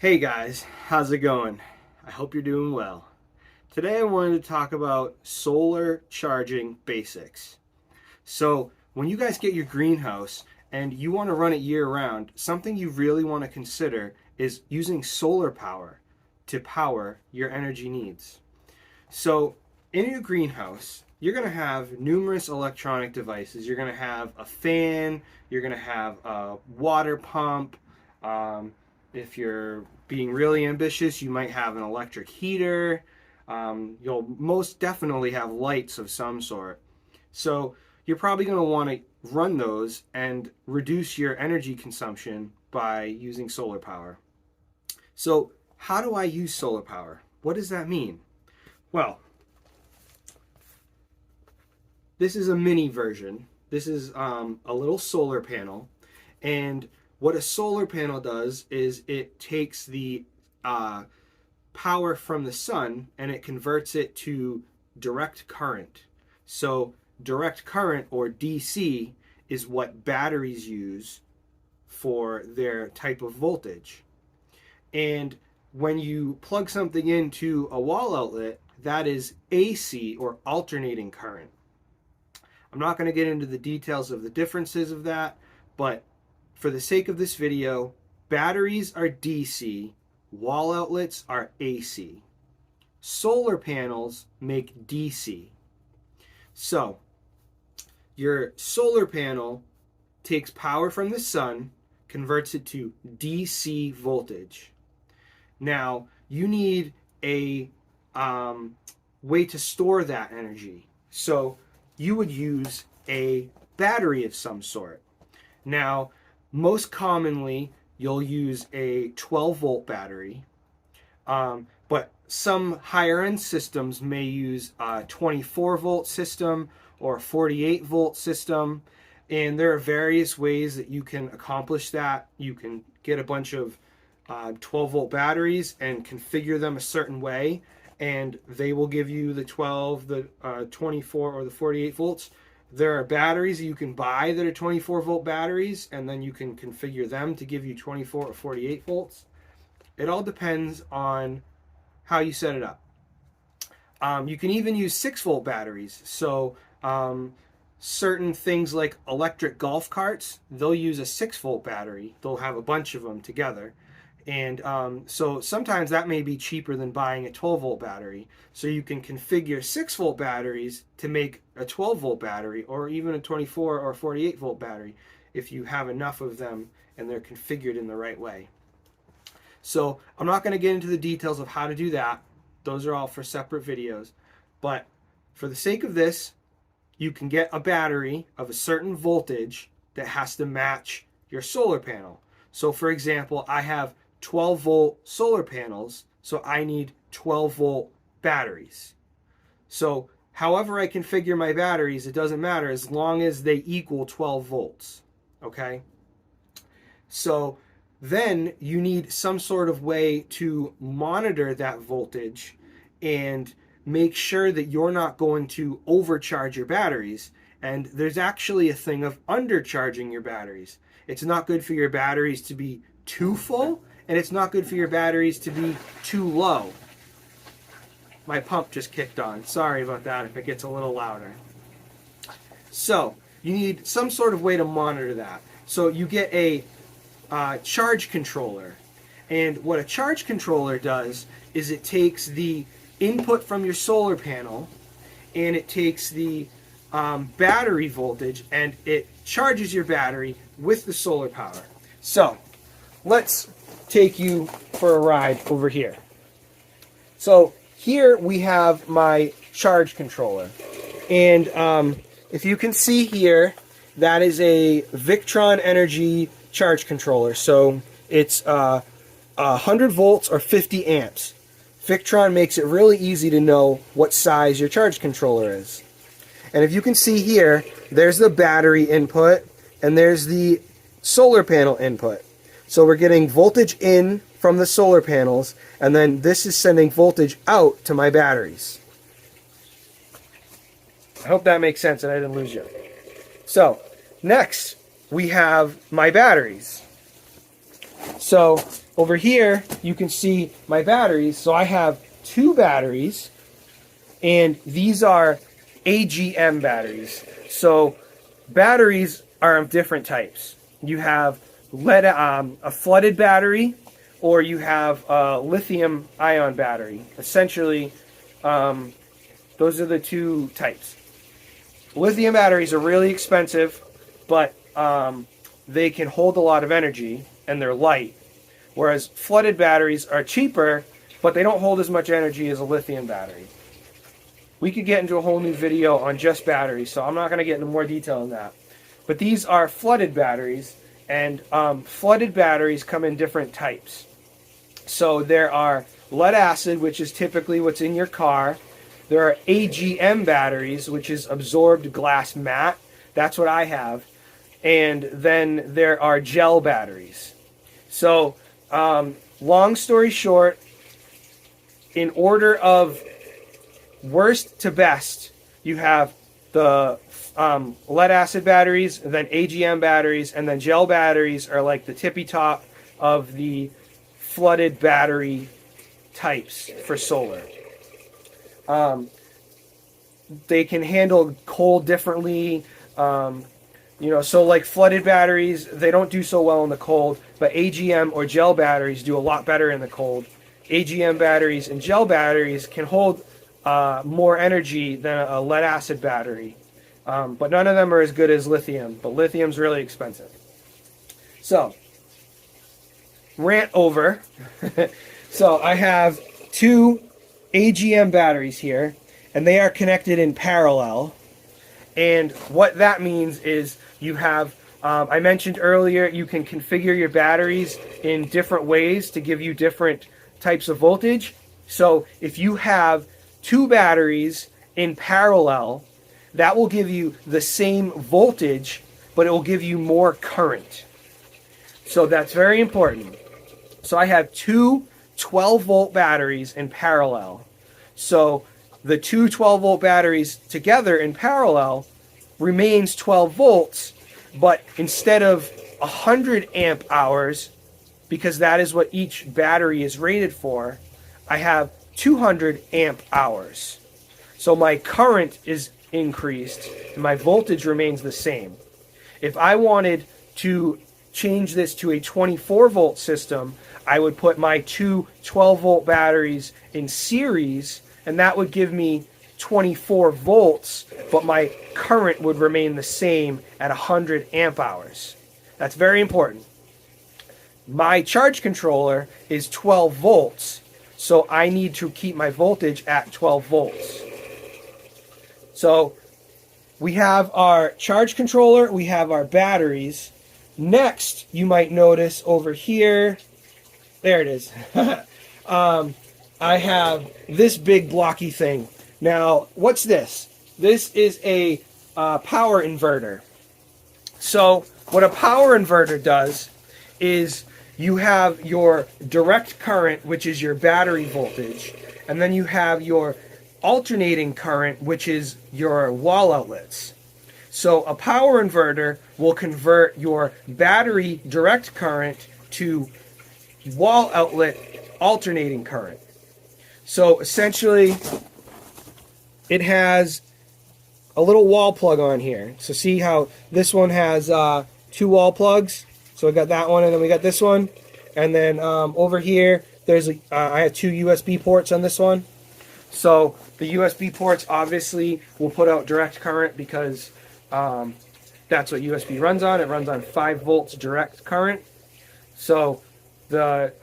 Hey guys, how's it going? I hope you're doing well. Today I wanted to talk about solar charging basics. So when you guys get your greenhouse and you want to run it year round, something you really want to consider is using solar power to power your energy needs. So in your greenhouse, you're going to have numerous electronic devices. You're going to have a fan, you're going to have a water pump. If you're being really ambitious, you might have an electric heater. You'll most definitely have lights of some sort. So you're probably going to want to run those and reduce your energy consumption by using solar power. So how do I use solar power? What does that mean? Well, this is a mini version. This is a little solar panel, and what a solar panel does is it takes the power from the sun and it converts it to direct current. So direct current, or DC, is what batteries use for their type of voltage. And when you plug something into a wall outlet, that is AC, or alternating current. I'm not going to get into the details of the differences of that, but for the sake of this video, batteries are DC, wall outlets are AC. Solar panels make DC. So, your solar panel takes power from the sun, converts it to DC voltage. Now, you need a way to store that energy. So, you would use a battery of some sort. Now, most commonly, you'll use a 12-volt battery, but some higher-end systems may use a 24-volt system or a 48-volt system, and there are various ways that you can accomplish that. You can get a bunch of 12-volt batteries and configure them a certain way, and they will give you the 12, the 24, or the 48 volts. There are batteries you can buy that are 24-volt batteries, and then you can configure them to give you 24 or 48 volts. It all depends on how you set it up. You can even use 6-volt batteries. So certain things like electric golf carts, they'll use a 6-volt battery. They'll have a bunch of them together. And so sometimes that may be cheaper than buying a 12-volt battery. So you can configure 6-volt batteries to make a 12-volt battery, or even a 24 or 48-volt battery, if you have enough of them and they're configured in the right way. So I'm not going to get into the details of how to do that. Those are all for separate videos. But for the sake of this, you can get a battery of a certain voltage that has to match your solar panel. So for example, I have 12-volt solar panels, so I need 12-volt batteries. So however I configure my batteries, it doesn't matter as long as they equal 12 volts. Okay? So then you need some sort of way to monitor that voltage and make sure that you're not going to overcharge your batteries. And there's actually a thing of undercharging your batteries. It's not good for your batteries to be too full, and it's not good for your batteries to be too low. My pump just kicked on. Sorry about that if it gets a little louder. So you need some sort of way to monitor that. So you get a charge controller. And what a charge controller does is it takes the input from your solar panel and it takes the battery voltage and it charges your battery with the solar power. So let's take you for a ride over here. So here we have my charge controller, and if you can see here, that is a Victron Energy charge controller. So it's 100 volts or 50 amps. Victron makes it really easy to know what size your charge controller is. And if you can see here, there's the battery input and there's the solar panel input. So we're getting voltage in from the solar panels, and then this is sending voltage out to my batteries. I hope that makes sense and I didn't lose you. So next we have my batteries. So over here, you can see my batteries. So I have 2 batteries, and these are AGM batteries. So batteries are of different types. You have a flooded battery, or you have a lithium ion battery. Essentially, those are the 2 types. Lithium batteries are really expensive, but they can hold a lot of energy and they're light. Whereas flooded batteries are cheaper, but they don't hold as much energy as a lithium battery. We could get into a whole new video on just batteries, so I'm not going to get into more detail on that. But these are flooded batteries, and flooded batteries come in different types. So there are lead acid, which is typically what's in your car. There are AGM batteries, which is absorbed glass mat. That's what I have. And then there are gel batteries. So, long story short, in order of worst to best, you have the lead acid batteries, and then AGM batteries, and then gel batteries are like the tippy top of the flooded battery types for solar. They can handle cold differently. So like flooded batteries, they don't do so well in the cold, but AGM or gel batteries do a lot better in the cold. AGM batteries and gel batteries can hold more energy than a lead acid battery. But none of them are as good as lithium, but lithium's really expensive. So, rant over. So I have 2 AGM batteries here, and they are connected in parallel. And what that means is you have, I mentioned earlier, you can configure your batteries in different ways to give you different types of voltage. So if you have 2 batteries in parallel, that will give you the same voltage, but it will give you more current. So that's very important. So I have 2 12-volt batteries in parallel. So the 2 12-volt batteries together in parallel remains 12 volts, but instead of 100 amp hours, because that is what each battery is rated for, I have 200 amp hours. So my current is increased and my voltage remains the same. If I wanted to change this to a 24 volt system, I would put my 2 12-volt batteries in series, and that would give me 24 volts, but my current would remain the same at 100 amp hours. That's very important. My charge controller is 12 volts, so I need to keep my voltage at 12 volts. So we have our charge controller, we have our batteries. Next, you might notice over here, there it is. I have this big blocky thing. Now, what's this? This is a power inverter. So what a power inverter does is you have your direct current, which is your battery voltage, and then you have your alternating current, which is your wall outlets. So a power inverter will convert your battery direct current to wall outlet alternating current. So essentially, it has a little wall plug on here. So see how this one has 2 wall plugs? So we got that one, and then we got this one. And then over here, there's I have 2 USB ports on this one. So the USB ports obviously will put out direct current because that's what USB runs on. It runs on 5 volts direct current. So the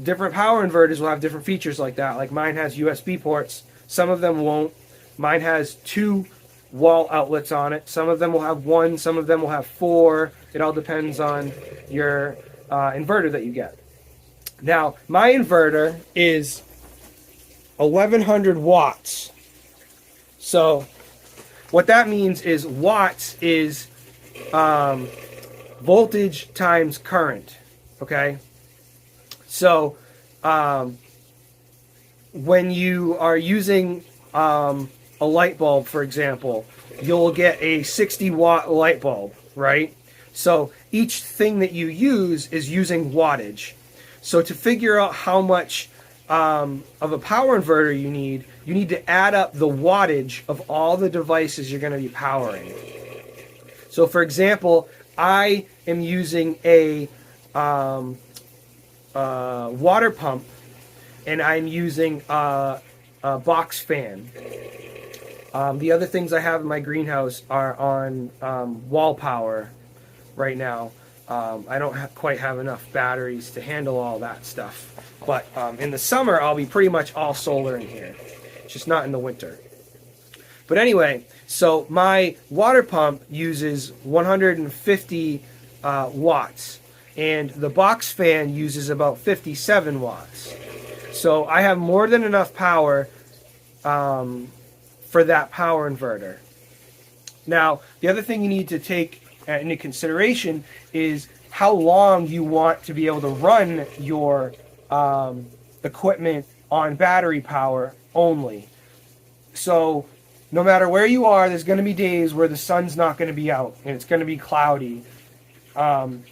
different power inverters will have different features like that. Like mine has USB ports. Some of them won't. Mine has 2 wall outlets on it. Some of them will have 1. Some of them will have 4. It all depends on your inverter that you get. Now, my inverter is 1100 watts. So what that means is watts is voltage times current. Okay? So when you are using a light bulb, for example, you'll get a 60 watt light bulb, right? So each thing that you use is using wattage. So to figure out how much of a power inverter you need to add up the wattage of all the devices you're going to be powering. So for example, I am using a water pump, and I'm using a box fan. The other things I have in my greenhouse are on wall power right now. I don't quite have enough batteries to handle all that stuff. But in the summer, I'll be pretty much all solar in here. Just not in the winter. But anyway, so my water pump uses 150 watts. And the box fan uses about 57 watts. So I have more than enough power for that power inverter. Now, the other thing you need to take into consideration is how long you want to be able to run your equipment on battery power only. So no matter where you are, there's going to be days where the sun's not going to be out and it's going to be cloudy. And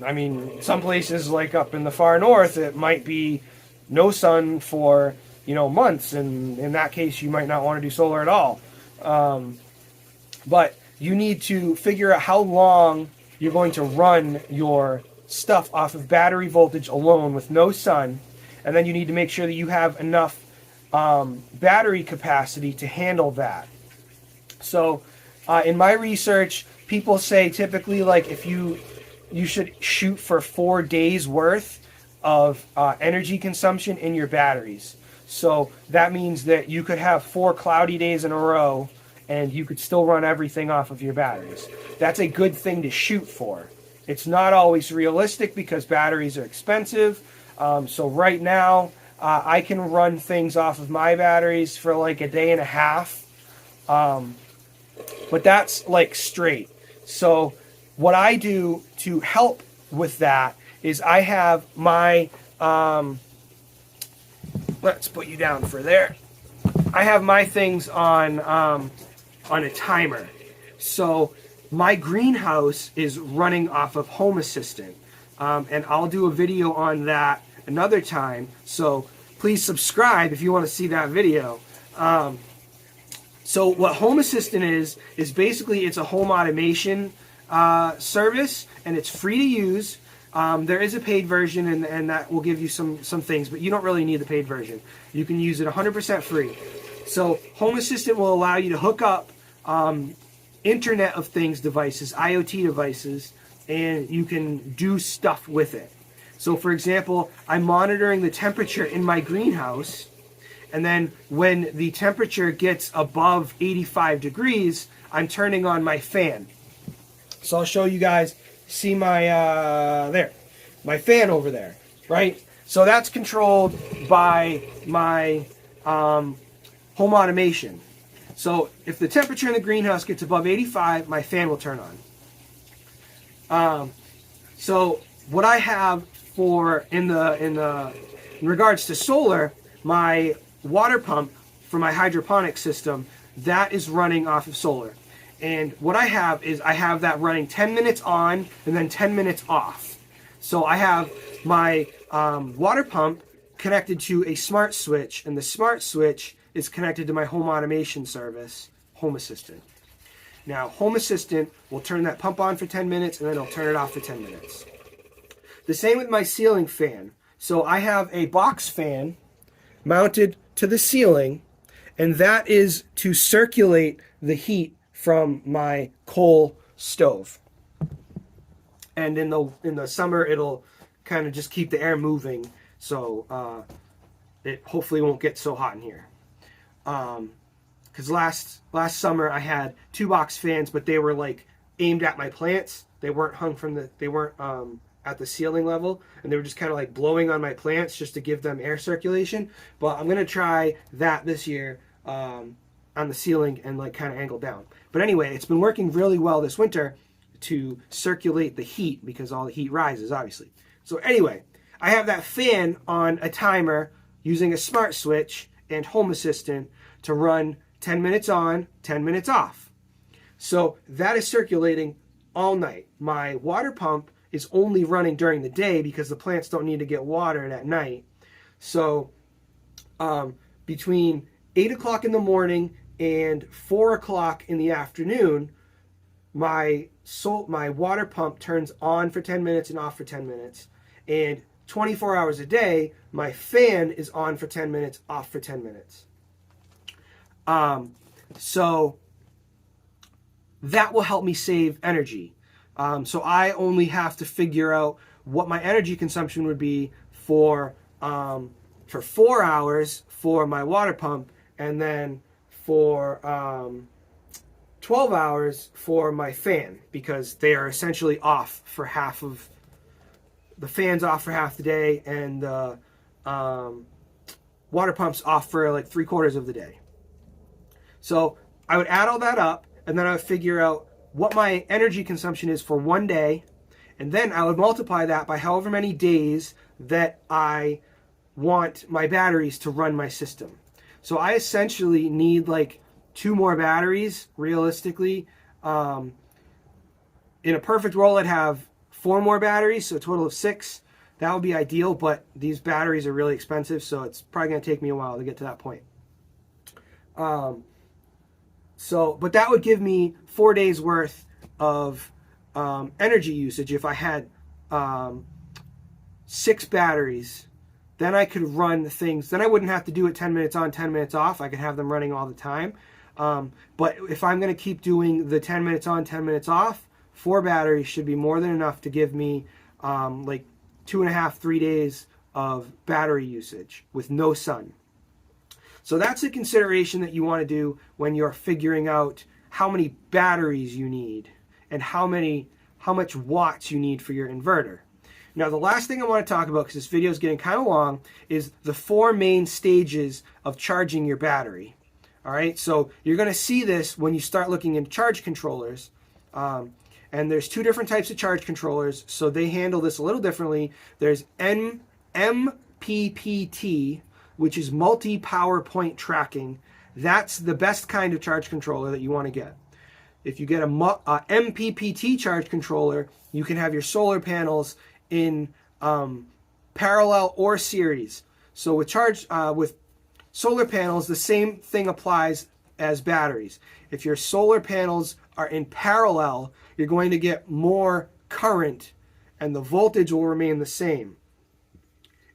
I mean, some places like up in the far north, it might be no sun for, months. And in that case, you might not want to do solar at all. But you need to figure out how long you're going to run your stuff off of battery voltage alone with no sun. And then you need to make sure that you have enough battery capacity to handle that. So in my research, people say typically like if you should shoot for 4 days worth of energy consumption in your batteries. So that means that you could have 4 cloudy days in a row and you could still run everything off of your batteries. That's a good thing to shoot for. It's not always realistic because batteries are expensive. So right now, I can run things off of my batteries for like a day and a half. But that's like straight. So what I do to help with that is I have my, let's put you down for there. I have my things on a timer. So my greenhouse is running off of Home Assistant. And I'll do a video on that another time. So please subscribe if you want to see that video. So what Home Assistant is basically it's a home automation service, and it's free to use. There is a paid version, and that will give you some things, but you don't really need the paid version. You can use it 100% free. So Home Assistant will allow you to hook up Internet of Things devices, IoT devices, and you can do stuff with it. So for example, I'm monitoring the temperature in my greenhouse, and then when the temperature gets above 85 degrees, I'm turning on my fan. So I'll show you guys, see my, my fan over there, right? So that's controlled by my home automation. So if the temperature in the greenhouse gets above 85, my fan will turn on. So what I have for in regards to solar, my water pump for my hydroponic system, that is running off of solar. And what I have is I have that running 10 minutes on and then 10 minutes off. So I have my water pump connected to a smart switch, and the smart switch is connected to my home automation service, Home Assistant. Now, Home Assistant will turn that pump on for 10 minutes, and then it'll turn it off for 10 minutes. The same with my ceiling fan. So I have a box fan mounted to the ceiling, and that is to circulate the heat from my coal stove. And in the summer, it'll kind of just keep the air moving, so it hopefully won't get so hot in here. Because last summer I had 2 box fans, but they were like aimed at my plants. They weren't hung from they weren't at the ceiling level, and they were just kind of like blowing on my plants just to give them air circulation. But I'm gonna try that this year on the ceiling and like kind of angle down. But anyway, it's been working really well this winter to circulate the heat because all the heat rises, obviously. So anyway, I have that fan on a timer using a smart switch and Home Assistant to run 10 minutes on, 10 minutes off. So that is circulating all night. My water pump is only running during the day because the plants don't need to get watered at night. So between 8 o'clock in the morning and 4 o'clock in the afternoon, my water pump turns on for 10 minutes and off for 10 minutes. And 24 hours a day, my fan is on for 10 minutes, off for 10 minutes. So that will help me save energy. So I only have to figure out what my energy consumption would be for 4 hours for my water pump, and then for 12 hours for my fan, because they are essentially off for half of the fan's off for half the day, and the water pump's off for like 3/4 of the day. So I would add all that up, and then I would figure out what my energy consumption is for one day, and then I would multiply that by however many days that I want my batteries to run my system. So I essentially need like 2 more batteries, realistically. In a perfect world, I'd have 4 more batteries, so a total of 6. That would be ideal, but these batteries are really expensive, so it's probably going to take me a while to get to that point. But that would give me 4 days worth of energy usage if I had 6 batteries. Then I could run things. Then I wouldn't have to do it 10 minutes on, 10 minutes off. I could have them running all the time. But if I'm going to keep doing the 10 minutes on, 10 minutes off, 4 batteries should be more than enough to give me like 2.5, 3 days of battery usage with no sun. So that's a consideration that you want to do when you're figuring out how many batteries you need and how much watts you need for your inverter. Now, the last thing I want to talk about, because this video is getting kind of long, is the 4 main stages of charging your battery. All right, so you're going to see this when you start looking into charge controllers. And there's 2 different types of charge controllers, so they handle this a little differently. There's MPPT, which is multi-power point tracking. That's the best kind of charge controller that you want to get. If you get a MPPT charge controller, you can have your solar panels in parallel or series. So with solar panels, the same thing applies as batteries. If your solar panels are in parallel, you're going to get more current and the voltage will remain the same.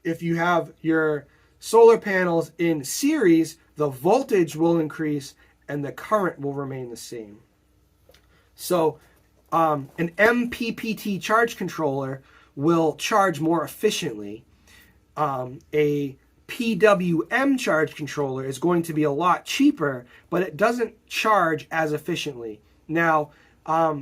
If you have your solar panels in series, the voltage will increase and the current will remain the same. So an MPPT charge controller will charge more efficiently. A PWM charge controller is going to be a lot cheaper, but it doesn't charge as efficiently. Now,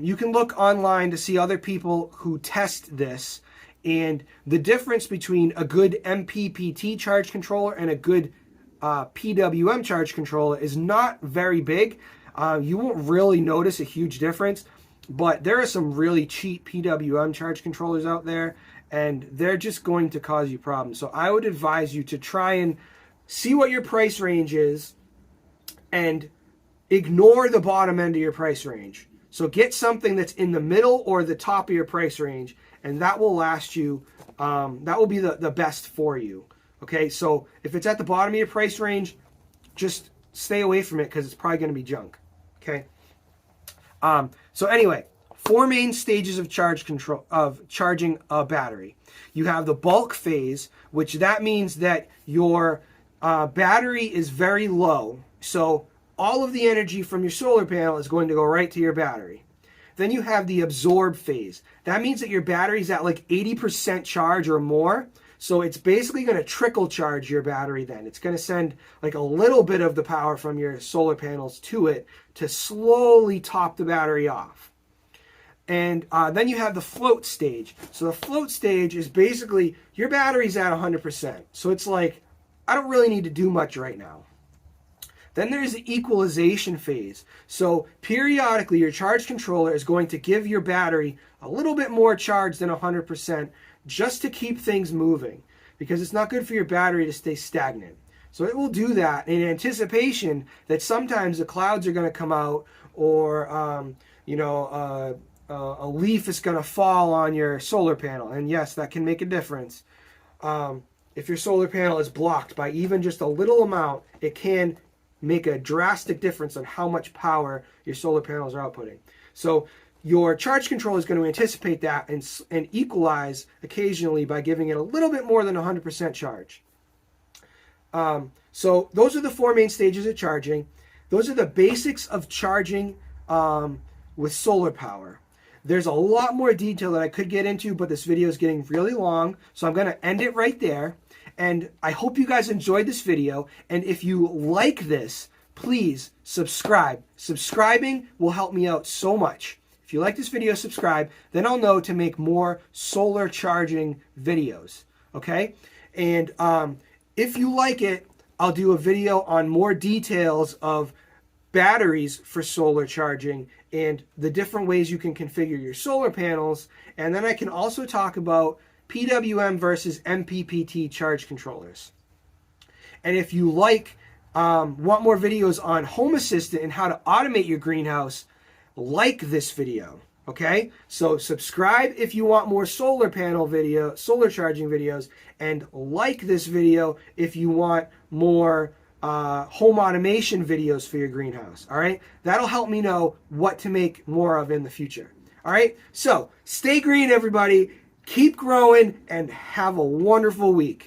you can look online to see other people who test this, and the difference between a good MPPT charge controller and a good PWM charge controller is not very big. You won't really notice a huge difference, but there are some really cheap PWM charge controllers out there, and they're just going to cause you problems. So I would advise you to try and see what your price range is and ignore the bottom end of your price range. So get something that's in the middle or the top of your price range, and that will last you, that will be the best for you. Okay, so if it's at the bottom of your price range, just stay away from it because it's probably going to be junk. Okay. So anyway, 4 main stages of charging a battery. You have the bulk phase, which that means that your battery is very low. So all of the energy from your solar panel is going to go right to your battery. Then you have the absorb phase. That means that your battery's at like 80% charge or more. So it's basically going to trickle charge your battery then. It's going to send like a little bit of the power from your solar panels to it to slowly top the battery off. And then you have the float stage. So the float stage is basically your battery's at 100%. So it's like, I don't really need to do much right now. Then there's the equalization phase. So periodically your charge controller is going to give your battery a little bit more charge than 100% just to keep things moving, because it's not good for your battery to stay stagnant. So it will do that in anticipation that sometimes the clouds are going to come out, or a leaf is going to fall on your solar panel. And yes, that can make a difference. If your solar panel is blocked by even just a little amount, it can make a drastic difference on how much power your solar panels are outputting. So your charge controller is going to anticipate that and equalize occasionally by giving it a little bit more than 100% charge. So those are the 4 main stages of charging. Those are the basics of charging with solar power. There's a lot more detail that I could get into, but this video is getting really long, so I'm going to end it right there. And I hope you guys enjoyed this video. And if you like this, please subscribe. Subscribing will help me out so much. If you like this video, subscribe. Then I'll know to make more solar charging videos. Okay? And if you like it, I'll do a video on more details of batteries for solar charging and the different ways you can configure your solar panels. And then I can also talk about PWM versus MPPT charge controllers. And if you want more videos on Home Assistant and how to automate your greenhouse, like this video. Okay? So subscribe if you want more solar charging videos, and like this video if you want more home automation videos for your greenhouse. All right? That'll help me know what to make more of in the future. All right? So stay green, everybody. Keep growing and have a wonderful week.